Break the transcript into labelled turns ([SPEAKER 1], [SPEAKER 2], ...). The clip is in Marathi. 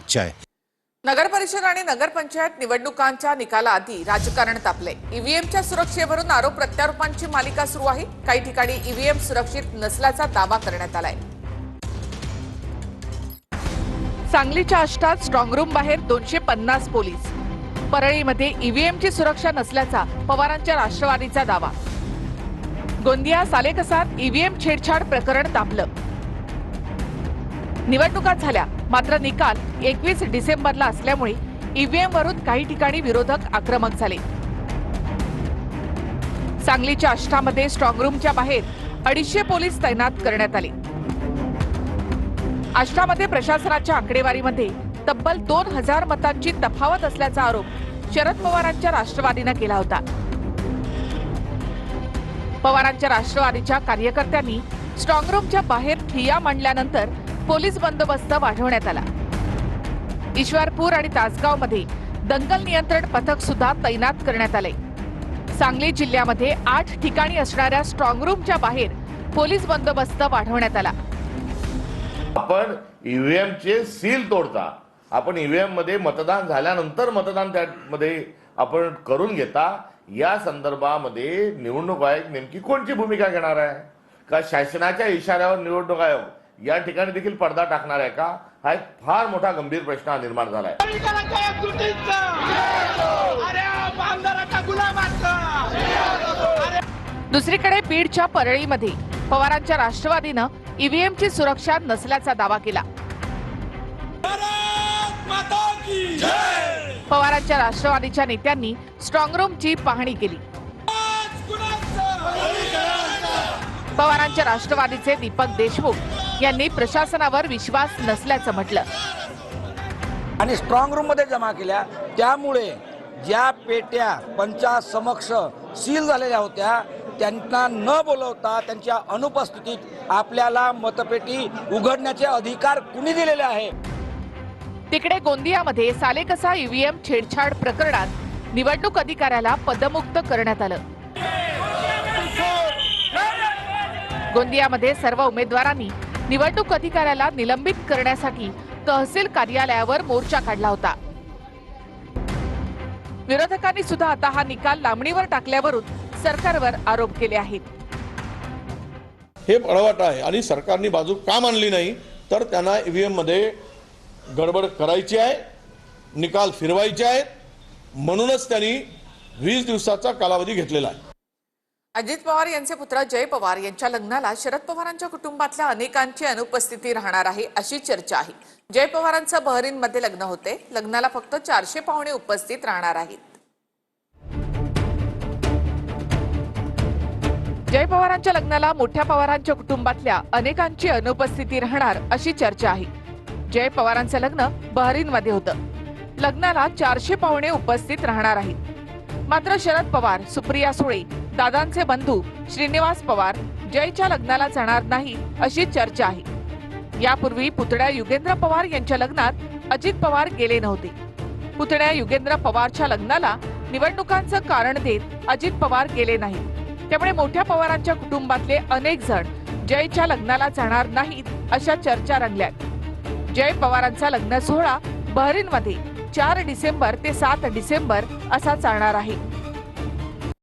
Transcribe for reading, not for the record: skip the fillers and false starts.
[SPEAKER 1] इच्छा आहे।
[SPEAKER 2] नगर परिषद आणि नगरपंचायत निवडणुकांच्या निकालाआधी राजकारण तापले। ईव्हीएमच्या सुरक्षेवरून आरोप प्रत्यारोपांची मालिका सुरू आहे। काही ठिकाणी ईव्हीएम सुरक्षित नसल्याचा दावा करण्यात आलाय। सांगलीच्या आष्टात स्ट्रॉंग रूम बाहेर 250 पोलीस। परळीमध्ये ईव्हीएमची सुरक्षा नसल्याचा पवारांच्या राष्ट्रवादीचा दावा। गोंदिया सालेकसात ईव्हीएम छेडछाड प्रकरण तापलं। निवडणुका झाल्या, मात्र निकाल 21 डिसेंबरला असल्यामुळे ईव्हीएम वरून काही ठिकाणी विरोधक आक्रमक झाले। सांगलीच्या आष्टामध्ये स्ट्रॉंग रूमच्या बाहेर 250 पोलीस तैनात करण्यात आले। आष्टामध्ये प्रशासनाच्या आकडेवारीमध्ये तब्बल 2000 मतांची तफावत असल्याचा आरोप शरद पवारांच्या राष्ट्रवादीने केला होता। पवारांच्या राष्ट्रवादीच्या कार्यकर्त्यांनी स्ट्रॉंग रूमच्या बाहेर ठिय्या मांडल्यानंतर पोलीस बंदोबस्त वाढवण्यात आला। ईश्वरपूर आणि तासगावमध्ये दंगल नियंत्रण पथक सुद्धा तैनात करण्यात आले। सांगली जिल्ह्यामध्ये 8 ठिकाणी असणाऱ्या स्ट्रॉंग रूमच्या बाहेर पोलीस बंदोबस्त वाढवण्यात आला।
[SPEAKER 3] आपण ईव्हीएमचे सील तोडता, आपण ईव्हीएम मध्ये मतदान झाल्यानंतर मतदान त्यामध्ये आपण करून घेता, या संदर्भामध्ये निवडणूक आयोग नेमकी कोणती भूमिका घेणार आहे का? शासनाच्या इशाऱ्यावर निवडणूक आयोग या ठिकाणी देखील पडदा टाकणार आहे का? हा एक फार मोठा गंभीर प्रश्न निर्माण झाला आहे।
[SPEAKER 2] दुसरीकडे बीडच्या परळीमध्ये पवारांच्या राष्ट्रवादीनं ईव्हीएमची सुरक्षा नसल्याचा दावा केला। पवारांच्या राष्ट्रवादीच्या नेत्यांनी स्ट्रॉंग रूमची पाहणी केली। पवारांच्या राष्ट्रवादीचे दीपक देशमुख यांनी प्रशासनावर विश्वास नसल्याचं म्हटलं
[SPEAKER 4] आणि स्ट्रॉंग रूम मध्ये जमा केल्या, त्यामुळे ज्या पेट्या पंचासमक्ष सील झालेल्या होत्या त्यांना न बोलवता त्यांच्या अनुपस्थितीत आपल्याला मतपेटी उघडण्याचे अधिकार कुणी दिलेले आहे?
[SPEAKER 2] तिकडे गोंदियामध्ये सालेकसा ईव्हीएम छेडछाड प्रकरणात निवडणूक अधिकाऱ्याला पदमुक्त करण्यात आलं। गोंदियामध्ये सर्व उमेदवारांनी निवडणूक अधिकाऱ्याला निलंबित करण्यासाठी तहसील कार्यालयावर मोर्चा काढला होता। विरोधकांनी सुद्धा आता हा निकाल लांबणीवर टाकल्यावरून सरकारवर आरोप केले आहेत।
[SPEAKER 5] हे पळवाट आहे आणि सरकारने बाजू का मांडली नाही, तर त्यांना ईव्हीएम मध्ये गडबड करायची आहे, निकाल फिरवायचे आहेत, म्हणूनच त्यांनी 20 दिवसाचा कालावधी घेतलेला आहे।
[SPEAKER 2] अजित पवार यांचे पुत्र जय पवार यांच्या लग्नाला शरद पवारांच्या कुटुंबातल्या अनेकांची अनुपस्थिती राहणार आहे अशी चर्चा आहे। जय पवारांचं बहरीनमध्ये लग्न होते। लग्नाला फक्त 400 पाहुणे उपस्थित राहणार आहेत। जय पवारांच्या लग्नाला मोठ्या पवारांच्या कुटुंबातल्या अनेकांची अनुपस्थिती राहणार अशी चर्चा आहे। जय पवारांचं लग्न बहरीनमध्ये होतं। लग्नाला 400 पाहुणे उपस्थित राहणार आहेत। मात्र शरद पवार, सुप्रिया सुळे, दादांचे बंधू श्रीनिवास पवार जयच्या लग्नाला जाणार नाही अशी चर्चा आहे। यापूर्वी पुतण्या युगेंद्र पवार यांच्या लग्नात अजित पवार गेले नव्हते। पुतण्या युगेंद्र पवारच्या लग्नाला निवडणुकांचं कारण देत अजित पवार गेले नाहीत। त्यामुळे मोठ्या पवारांच्या कुटुंबातले अनेक जण जयच्या लग्नाला जाणार नाहीत अशा चर्चा रंगल्यात। जय पवारांचा लग्न सोहळा बहरीनमध्ये 4 डिसेंबर ते 7 डिसेंबर असा चालणार आहे।